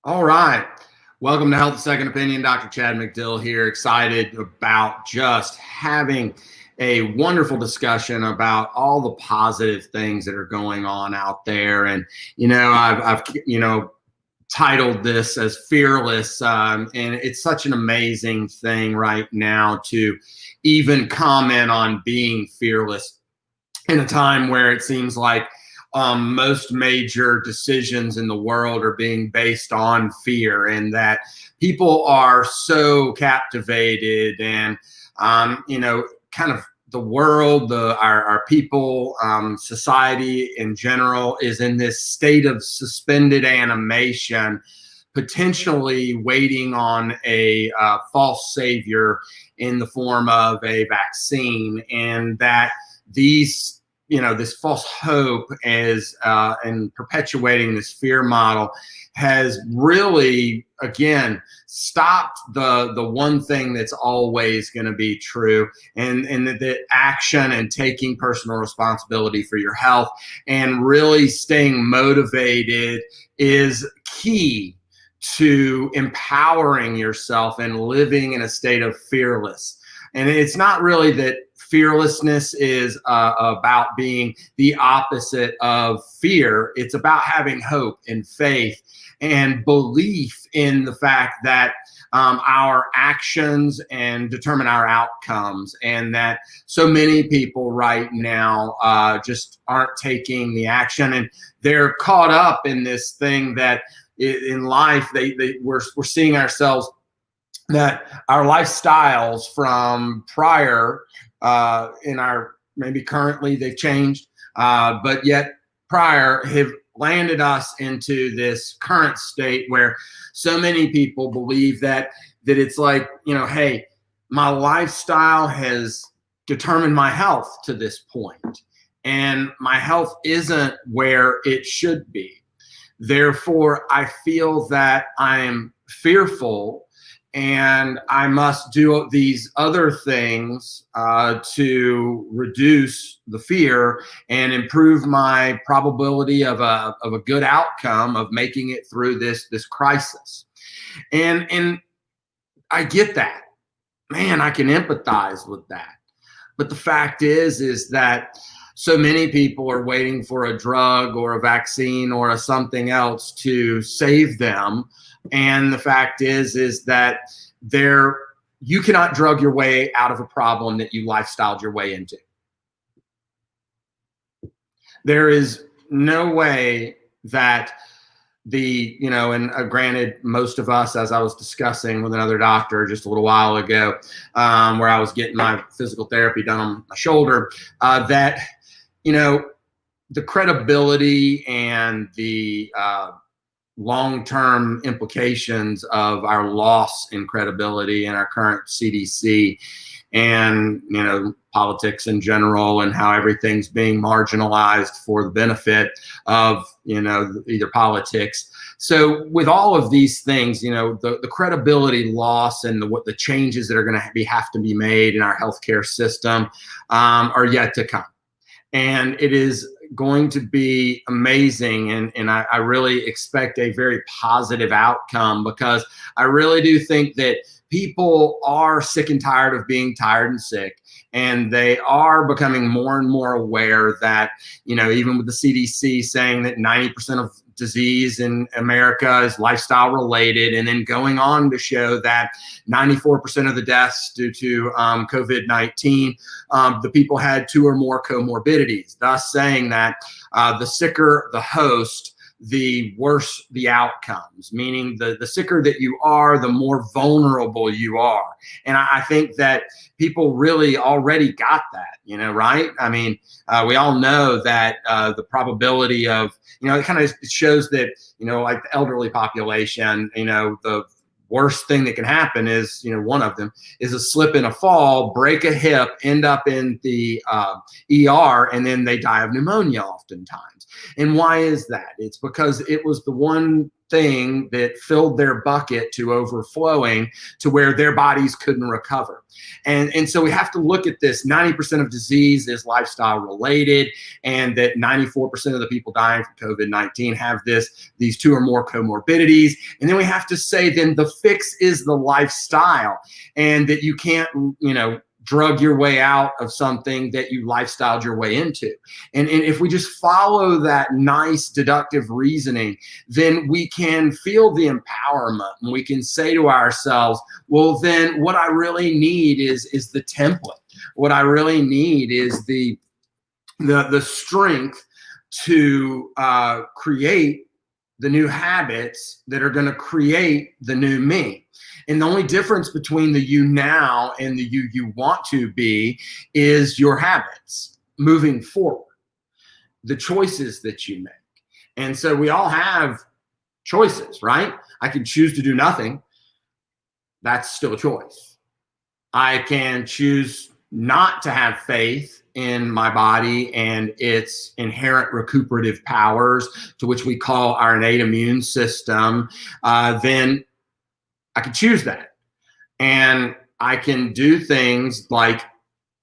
All right. Welcome to Health Second Opinion. Dr. Chad McDill here. Excited about just having a wonderful discussion about all the positive things that are going on out there. And, I've titled this as Fearless. And it's such an amazing thing right now to even comment on being fearless in a time where it seems like most major decisions in the world are being based on fear, and that people are so captivated and, kind of the world, our people, society in general is in this state of suspended animation, potentially waiting on a false savior in the form of a vaccine, and that these this false hope is and perpetuating this fear model has really, again, stopped the one thing that's always going to be true, and the action and taking personal responsibility for your health and really staying motivated is key to empowering yourself and living in a state of fearless. And it's not really that fearlessness is about being the opposite of fear. It's about having hope and faith and belief in the fact that our actions and determine our outcomes, and that so many people right now just aren't taking the action, and they're caught up in this thing that in life we're seeing ourselves that our lifestyles from prior in our, maybe currently they've changed, but yet prior have landed us into this current state where so many people believe that it's like, hey, my lifestyle has determined my health to this point, and my health isn't where it should be. Therefore, I feel that I'm fearful and I must do these other things to reduce the fear and improve my probability of a good outcome of making it through this crisis. And I get that. Man, I can empathize with that. But the fact is that so many people are waiting for a drug or a vaccine or a something else to save them. And the fact is that you cannot drug your way out of a problem that you lifestyled your way into. There is no way that granted, most of us, as I was discussing with another doctor just a little while ago, where I was getting my physical therapy done on my shoulder, that, the credibility and the long-term implications of our loss in credibility in our current CDC and, politics in general, and how everything's being marginalized for the benefit of, either politics. So with all of these things, the credibility loss and what the changes that are going to have to be made in our healthcare system are yet to come. And it is going to be amazing. And I really expect a very positive outcome, because I really do think that people are sick and tired of being tired and sick. And they are becoming more and more aware that, even with the CDC saying that 90% of disease in America is lifestyle related, and then going on to show that 94% of the deaths due to COVID-19, the people had 2 or more comorbidities, thus saying that the sicker the host, the worse the outcomes, meaning the sicker that you are, the more vulnerable you are. And I think that people really already got that, right? I mean, we all know that the probability of, it kind of shows that, like the elderly population, the worst thing that can happen is, one of them is a slip and a fall, break a hip, end up in the ER, and then they die of pneumonia oftentimes. And why is that? It's because it was the one thing that filled their bucket to overflowing to where their bodies couldn't recover. And so we have to look at this. 90% of disease is lifestyle related, and that 94% of the people dying from COVID-19 have these two or more comorbidities. And then we have to say, then the fix is the lifestyle, and that you can't, drug your way out of something that you lifestyled your way into. And if we just follow that nice deductive reasoning, then we can feel the empowerment, and we can say to ourselves, well, then what I really need is the template. What I really need is the strength to create the new habits that are going to create the new me. And the only difference between the you now and the you want to be is your habits moving forward, the choices that you make. And so we all have choices, right? I can choose to do nothing. That's still a choice. I can choose not to have faith in my body and its inherent recuperative powers, to which we call our innate immune system. Then I can choose that. And I can do things like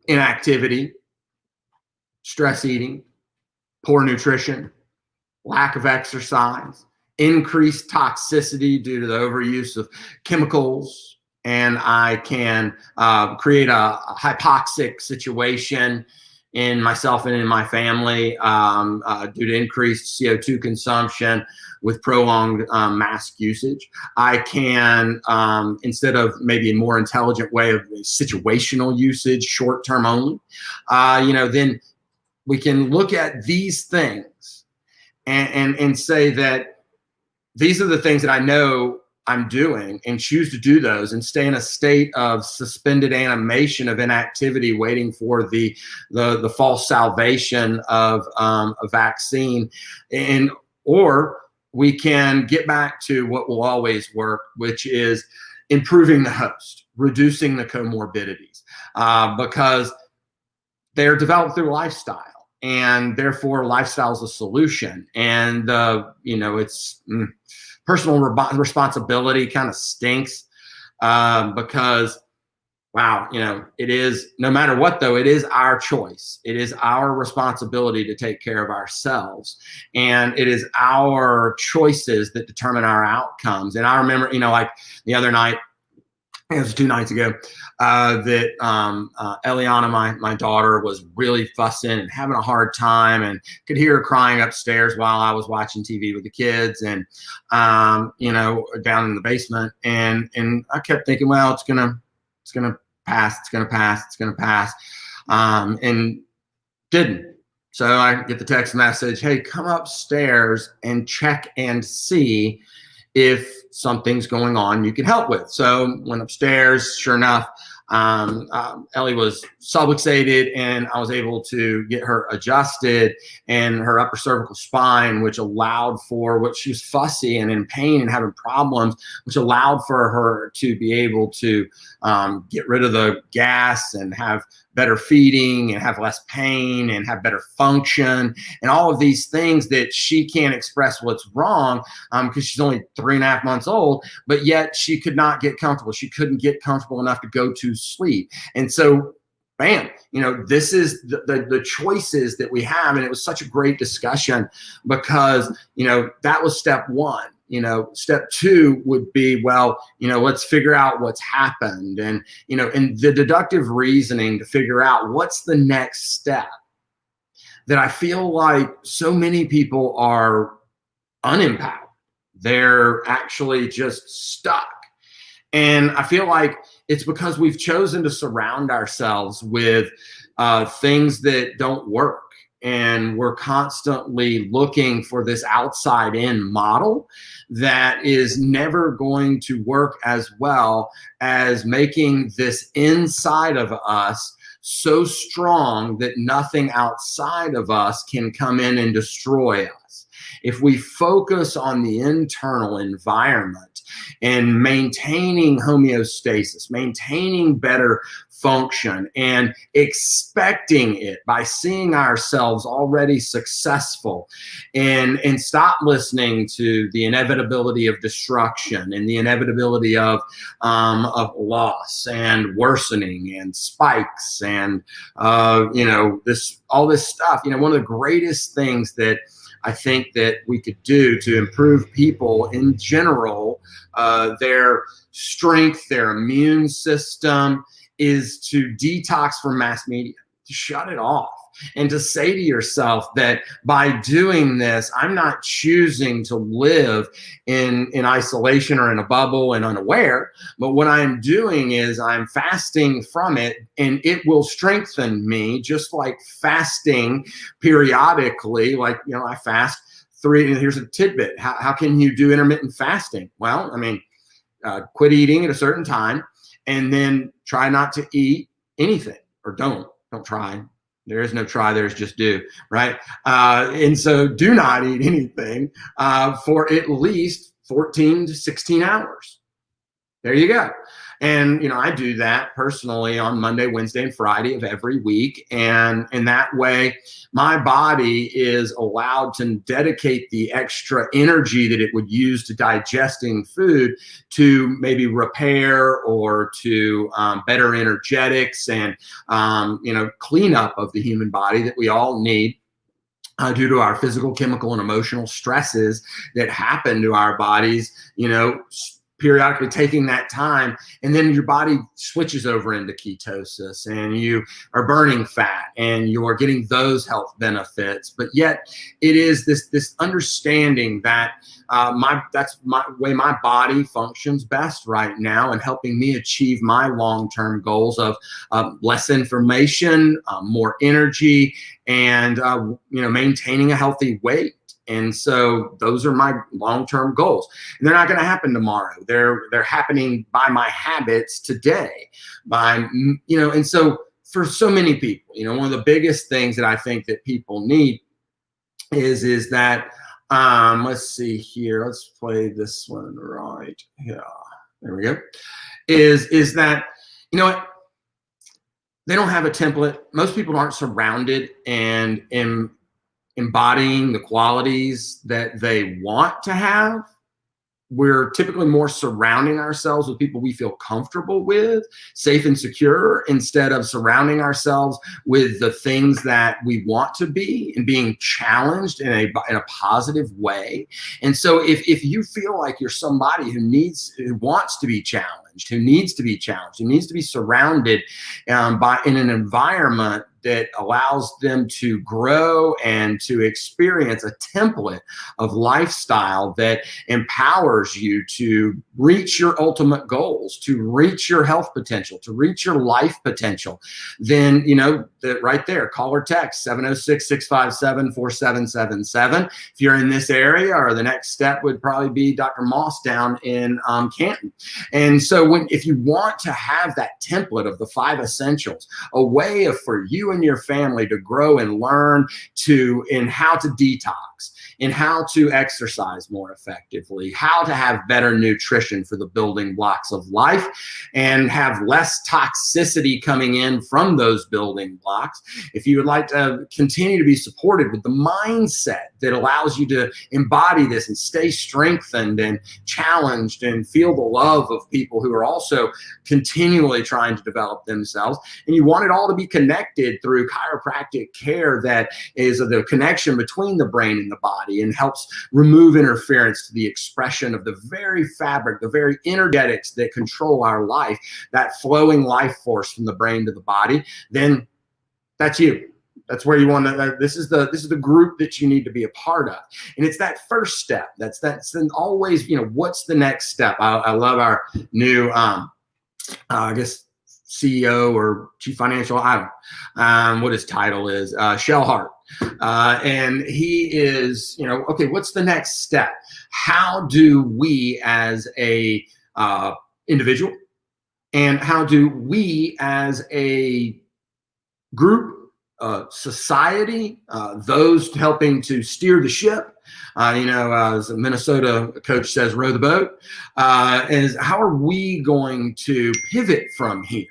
inactivity, stress eating, poor nutrition, lack of exercise, increased toxicity due to the overuse of chemicals. And I can create a hypoxic situation in myself and in my family due to increased CO2 consumption with prolonged mask usage. I can, instead of maybe a more intelligent way of situational usage, short-term only, then we can look at these things and say that these are the things that I know I'm doing, and choose to do those and stay in a state of suspended animation of inactivity, waiting for the false salvation of a vaccine. Or we can get back to what will always work, which is improving the host, reducing the comorbidities, because they're developed through lifestyle, and therefore lifestyle is a solution. And it's personal responsibility kind of stinks, because, wow, it is, no matter what though, it is our choice. It is our responsibility to take care of ourselves, and it is our choices that determine our outcomes. And I remember, like the other night, it was 2 nights ago, that Eliana, my daughter, was really fussing and having a hard time, and could hear her crying upstairs while I was watching TV with the kids, and down in the basement. And I kept thinking, well, it's gonna pass, and didn't. So I get the text message, hey, come upstairs and check and see if something's going on you can help with. So went upstairs, sure enough, Ellie was subluxated, and I was able to get her adjusted, and her upper cervical spine, which allowed for what she was fussy and in pain and having problems, which allowed for her to be able to get rid of the gas and have better feeding and have less pain and have better function, and all of these things that she can't express what's wrong because she's only 3.5 months old, but yet she could not get comfortable. She couldn't get comfortable enough to go to sleep. And so, bam, this is the choices that we have. And it was such a great discussion, because, that was step one. Step two would be, well, let's figure out what's happened, and, and the deductive reasoning to figure out what's the next step. That I feel like so many people are unempowered. They're actually just stuck. And I feel like it's because we've chosen to surround ourselves with things that don't work. And we're constantly looking for this outside in model that is never going to work as well as making this inside of us so strong that nothing outside of us can come in and destroy us. if we focus on the internal environment and maintaining homeostasis, maintaining better function, and expecting it by seeing ourselves already successful, and stop listening to the inevitability of destruction and the inevitability of loss and worsening and spikes and all this stuff. One of the greatest things that I think that we could do to improve people in general, their strength, their immune system, is to detox from mass media, to shut it off, and to say to yourself that by doing this, I'm not choosing to live in isolation or in a bubble and unaware, but what I'm doing is I'm fasting from it, and it will strengthen me, just like fasting periodically. Like, I fast 3, and here's a tidbit. How can you do intermittent fasting? Well, quit eating at a certain time, and then try not to eat anything, or don't try. There is no try, there's just do, right? And so do not eat anything for at least 14 to 16 hours. There you go. And, I do that personally on Monday, Wednesday, and Friday of every week. And in that way, my body is allowed to dedicate the extra energy that it would use to digesting food to maybe repair or to better energetics and, cleanup of the human body that we all need. Due to our physical, chemical, and emotional stresses that happen to our bodies, periodically taking that time, and then your body switches over into ketosis, and you are burning fat, and you are getting those health benefits. But yet, it is this understanding that that's my way my body functions best right now, and helping me achieve my long-term goals of less inflammation, more energy, and maintaining a healthy weight. And so those are my long-term goals. And they're not going to happen tomorrow. They're happening by my habits today. And so for so many people, one of the biggest things that I think that people need is that, let's see here. Let's play this one right. Yeah, there we go. Is that, what? They don't have a template. Most people aren't surrounded and embodying the qualities that they want to have. We're typically more surrounding ourselves with people we feel comfortable with, safe and secure, instead of surrounding ourselves with the things that we want to be and being challenged in a positive way. And so if you feel like you're somebody who wants to be challenged, who needs to be surrounded in an environment that allows them to grow and to experience a template of lifestyle that empowers you to reach your ultimate goals, to reach your health potential, to reach your life potential, then, that right there, call or text 706-657-4777. If you're in this area, or the next step would probably be Dr. Moss down in Canton. And so if you want to have that template of the 5 essentials, a way for you and your family to grow and learn in how to detox, in how to exercise more effectively, how to have better nutrition for the building blocks of life, and have less toxicity coming in from those building blocks. If you would like to continue to be supported with the mindset that allows you to embody this and stay strengthened and challenged and feel the love of people who are also continually trying to develop themselves, and you want it all to be connected through chiropractic care that is the connection between the brain and the body, and helps remove interference to the expression of the very fabric, the very energetics that control our life, that flowing life force from the brain to the body, then that's you. That's where you want to. This is the group that you need to be a part of, and it's that first step. That's always. What's the next step? I love our new, I guess, CEO or chief financial. I don't know what his title is. Shell Hart, and he is. Okay, what's the next step? How do we as a individual, and how do we as a group society, those helping to steer the ship, as a Minnesota coach says, row the boat, is how are we going to pivot from here?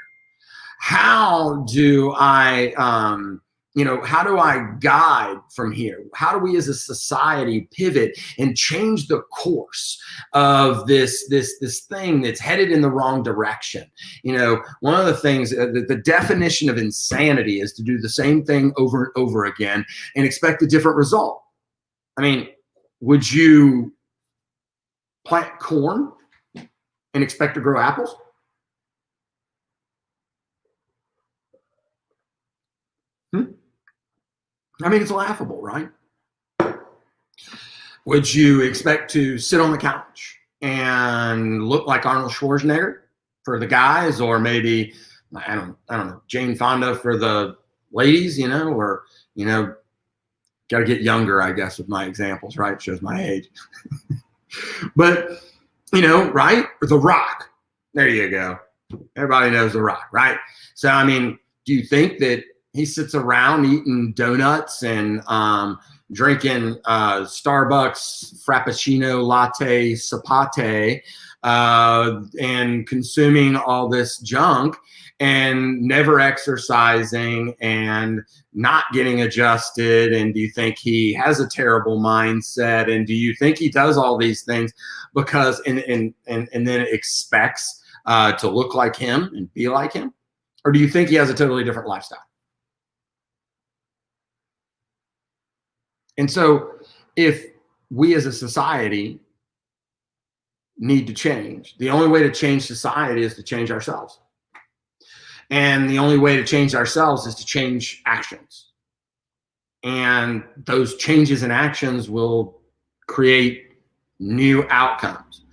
How do I, how do I guide from here? How do we as a society pivot and change the course of this thing that's headed in the wrong direction? One of the things, the definition of insanity is to do the same thing over and over again and expect a different result. I mean, would you plant corn and expect to grow apples? I mean, it's laughable, right? Would you expect to sit on the couch and look like Arnold Schwarzenegger for the guys, or maybe, I don't know, Jane Fonda for the ladies, or, got to get younger, I guess, with my examples, right? It shows my age. But, right? Or The Rock. There you go. Everybody knows The Rock, right? So, I mean, do you think that he sits around eating donuts and drinking Starbucks Frappuccino latte sapate and consuming all this junk and never exercising and not getting adjusted? And do you think he has a terrible mindset? And do you think he does all these things because and then expects to look like him and be like him? Or do you think he has a totally different lifestyle? And so if we as a society need to change, the only way to change society is to change ourselves. And the only way to change ourselves is to change actions. And those changes in actions will create new outcomes.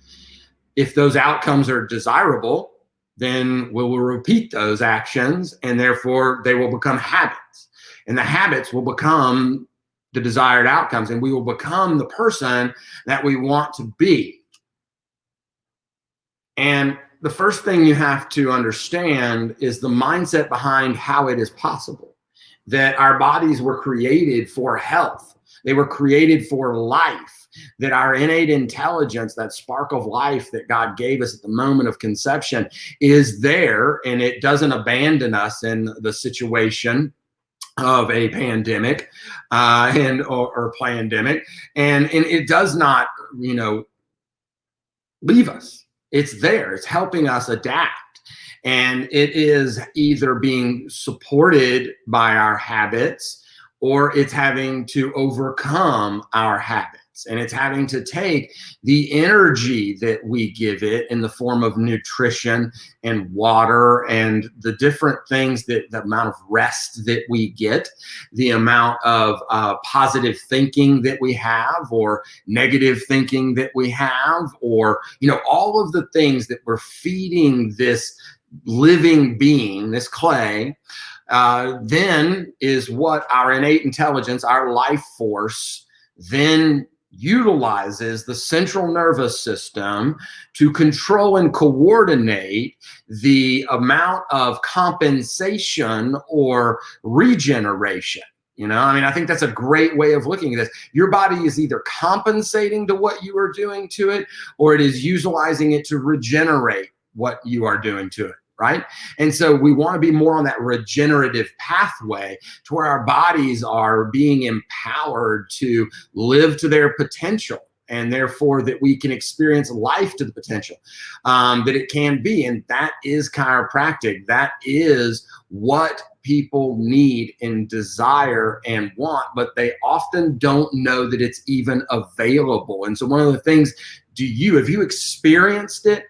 If those outcomes are desirable, then we will repeat those actions, and therefore they will become habits. And the habits will become the desired outcomes, and we will become the person that we want to be. And the first thing you have to understand is the mindset behind how it is possible that our bodies were created for health. They were created for life, that our innate intelligence, that spark of life that God gave us at the moment of conception, is there, and it doesn't abandon us in the situation of a pandemic or pandemic, and it does not leave us. It's there. It's helping us adapt, and it is either being supported by our habits, or it's having to overcome our habits. And it's having to take the energy that we give it in the form of nutrition and water and the different things, that the amount of rest that we get, the amount of positive thinking that we have, or negative thinking that we have, or, all of the things that we're feeding this living being, this clay, then is what our innate intelligence, our life force, then utilizes the central nervous system to control and coordinate the amount of compensation or regeneration. I think that's a great way of looking at this. Your body is either compensating to what you are doing to it, or it is utilizing it to regenerate what you are doing to it. Right? And so we want to be more on that regenerative pathway to where our bodies are being empowered to live to their potential, and therefore that we can experience life to the potential that it can be. And that is chiropractic. That is what people need and desire and want, but they often don't know that it's even available. And so one of the things, have you experienced it?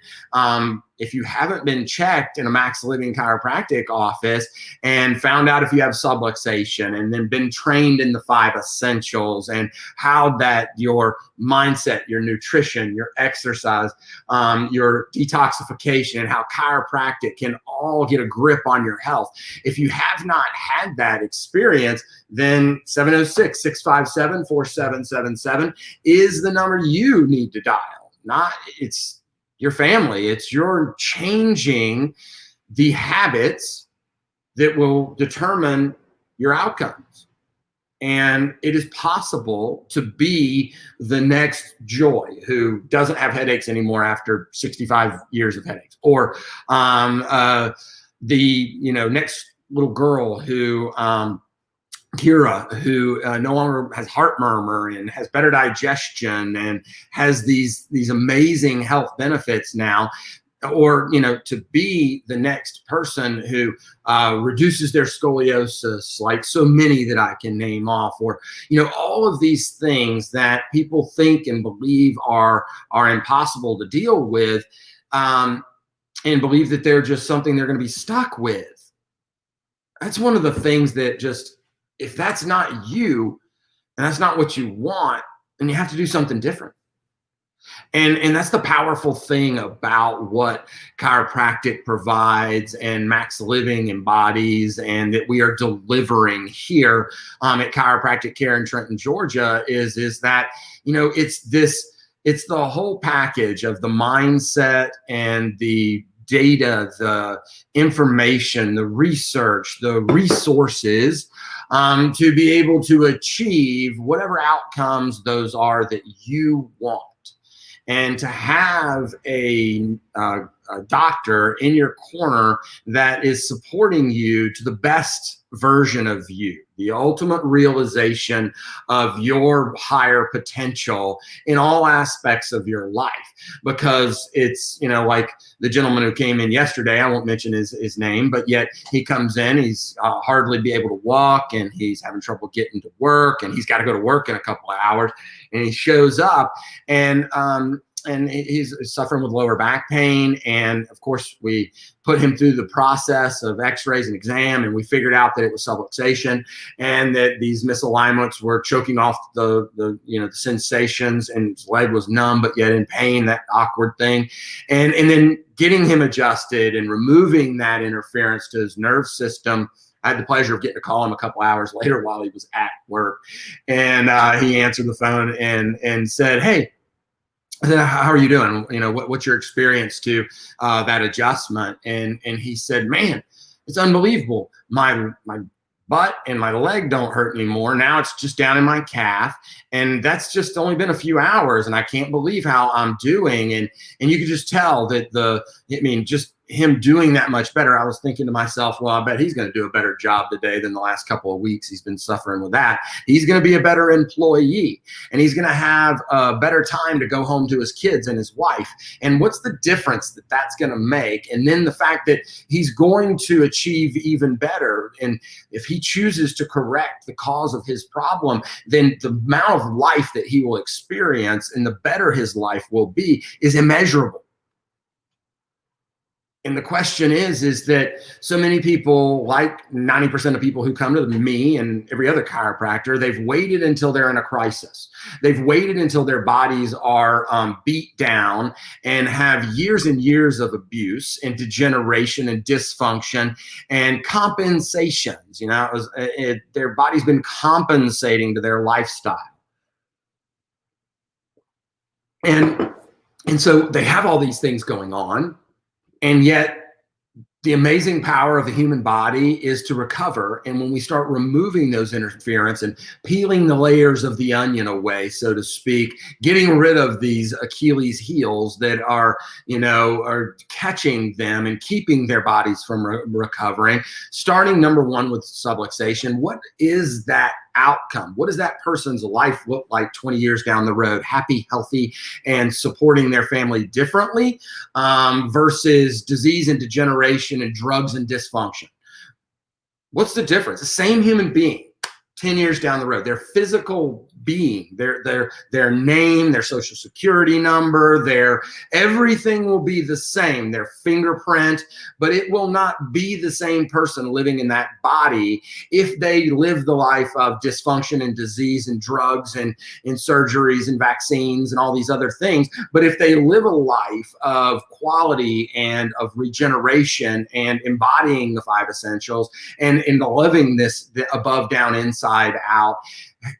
If you haven't been checked in a Max Living Chiropractic office and found out if you have subluxation, and then been trained in the 5 essentials, and how that your mindset, your nutrition, your exercise, your detoxification, and how chiropractic can all get a grip on your health. If you have not had that experience, then 706-657-4777 is the number you need to dial. It's your family. It's your changing the habits that will determine your outcomes. And it is possible to be the next Joy who doesn't have headaches anymore after 65 years of headaches, or the next little girl who Kira, who no longer has heart murmur and has better digestion and has these amazing health benefits now. Or to be the next person who reduces their scoliosis, like so many that I can name off, or all of these things that people think and believe are impossible to deal with, and believe that they're just something they're going to be stuck with. That's one of the things that just, if that's not you and that's not what you want, then you have to do something different. And that's the powerful thing about what chiropractic provides and Max Living embodies, and that we are delivering here at Chiropractic Care in Trenton, Georgia, is that it's the whole package of the mindset and the data, the information, the research, the resources to be able to achieve whatever outcomes those are that you want. And to have a doctor in your corner that is supporting you to the best version of you, the ultimate realization of your higher potential in all aspects of your life. Because it's, like the gentleman who came in yesterday, I won't mention his name, but yet he comes in, he's hardly be able to walk, and he's having trouble getting to work, and he's got to go to work in a couple of hours, and he shows up and he's suffering with lower back pain. And of course, we put him through the process of x-rays and exam, and we figured out that it was subluxation and that these misalignments were choking off the sensations, and his leg was numb but yet in pain, that awkward thing. And then getting him adjusted and removing that interference to his nerve system. I had the pleasure of getting to call him a couple hours later while he was at work, and he answered the phone and said, "Hey, how are you doing? What's your experience to that adjustment?" And he said, "Man, it's unbelievable. My butt and my leg don't hurt anymore. Now it's just down in my calf, and that's just only been a few hours, and I can't believe how I'm doing." And you could just tell that just him doing that much better. I was thinking to myself, well, I bet he's going to do a better job today than the last couple of weeks he's been suffering with that. He's going to be a better employee, and he's going to have a better time to go home to his kids and his wife. And what's the difference that that's going to make? And then the fact that he's going to achieve even better. And if he chooses to correct the cause of his problem, then the amount of life that he will experience and the better his life will be is immeasurable. And the question is that so many people, like 90% of people who come to me and every other chiropractor, they've waited until they're in a crisis. They've waited until their bodies are beat down and have years and years of abuse and degeneration and dysfunction and compensations. Their body's been compensating to their lifestyle. And so they have all these things going on. And yet the amazing power of the human body is to recover. And when we start removing those interference and peeling the layers of the onion away, so to speak, getting rid of these Achilles heels that are catching them and keeping their bodies from recovering, starting number one with subluxation, what is that outcome? What does that person's life look like 20 years down the road? Happy, healthy, and supporting their family differently versus disease and degeneration and drugs and dysfunction. What's the difference? The same human being 10 years down the road, their physical being, their name, their social security number, their everything will be the same, their fingerprint, but it will not be the same person living in that body if they live the life of dysfunction and disease and drugs and surgeries and vaccines and all these other things. But if they live a life of quality and of regeneration and embodying the 5 essentials and living this above, down, inside out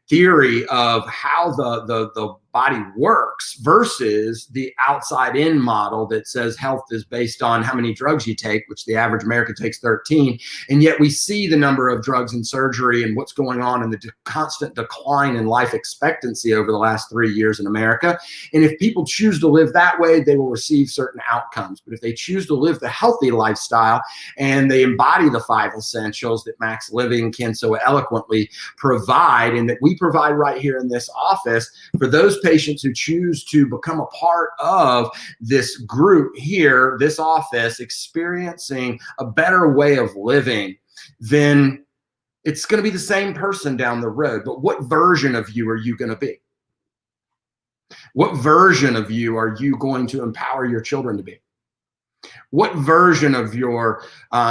theory of how the body works versus the outside in model that says health is based on how many drugs you take, which the average American takes 13. And yet we see the number of drugs and surgery and what's going on in the constant decline in life expectancy over the last 3 years in America. And if people choose to live that way, they will receive certain outcomes. But if they choose to live the healthy lifestyle and they embody the 5 essentials that Max Living can so eloquently provide, and that we provide right here in this office for those patients who choose to become a part of this group here, this office, experiencing a better way of living, then it's going to be the same person down the road. But what version of you are you going to be? What version of you are you going to empower your children to be? What version of your,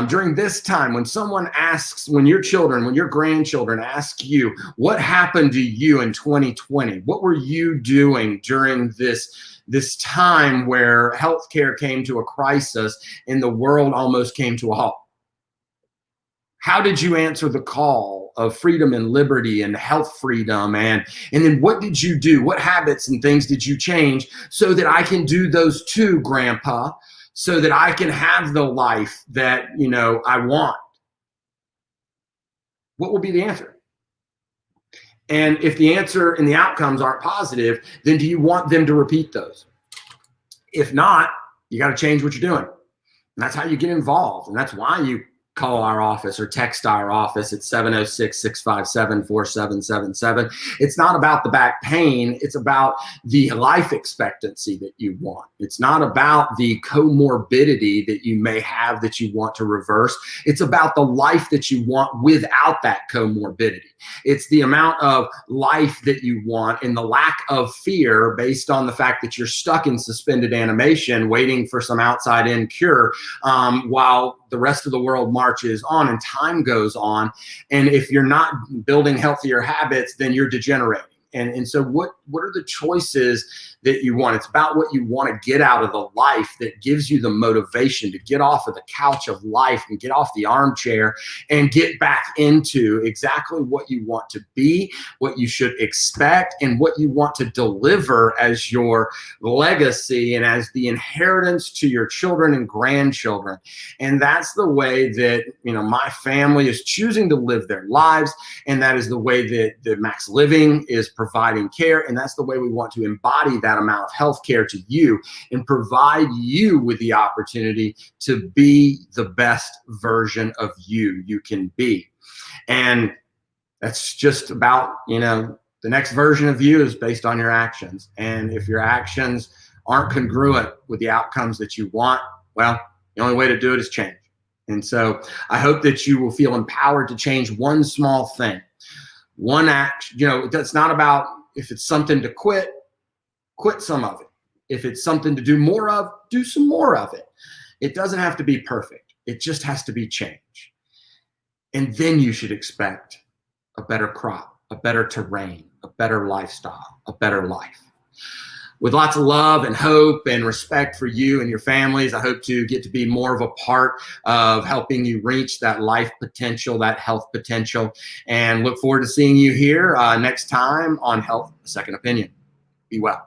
during this time, when someone asks, when your children, when your grandchildren ask you, what happened to you in 2020? What were you doing during this time where healthcare came to a crisis and the world almost came to a halt? How did you answer the call of freedom and liberty and health freedom? And then what did you do? What habits and things did you change so that I can do those too, Grandpa? So that I can have the life that, you know, I want? What will be the answer? And if the answer and the outcomes aren't positive, then do you want them to repeat those? If not, you got to change what you're doing. And that's how you get involved. And that's why you call our office or text our office at 706-657-4777. It's not about the back pain. It's about the life expectancy that you want. It's not about the comorbidity that you may have that you want to reverse. It's about the life that you want without that comorbidity. It's the amount of life that you want and the lack of fear based on the fact that you're stuck in suspended animation waiting for some outside in cure while the rest of the world marches on and time goes on. And if you're not building healthier habits, then you're degenerating. And so what are the choices that you want? It's about what you want to get out of the life that gives you the motivation to get off of the couch of life and get off the armchair and get back into exactly what you want to be, what you should expect, and what you want to deliver as your legacy and as the inheritance to your children and grandchildren. And that's the way that, you know, my family is choosing to live their lives. And that is the way that Max Living is providing care. And that's the way we want to embody that amount of health care to you and provide you with the opportunity to be the best version of you can be. And that's just about, you know, the next version of you is based on your actions. And if your actions aren't congruent with the outcomes that you want, well, the only way to do it is change. And so I hope that you will feel empowered to change one small thing. One action, you know, that's not about if it's something to quit some of it. If it's something to do more of, do some more of it. It doesn't have to be perfect. It just has to be change. And then you should expect a better crop, a better terrain, a better lifestyle, a better life. With lots of love and hope and respect for you and your families, I hope to get to be more of a part of helping you reach that life potential, that health potential, and look forward to seeing you here next time on Health, a Second Opinion. Be well.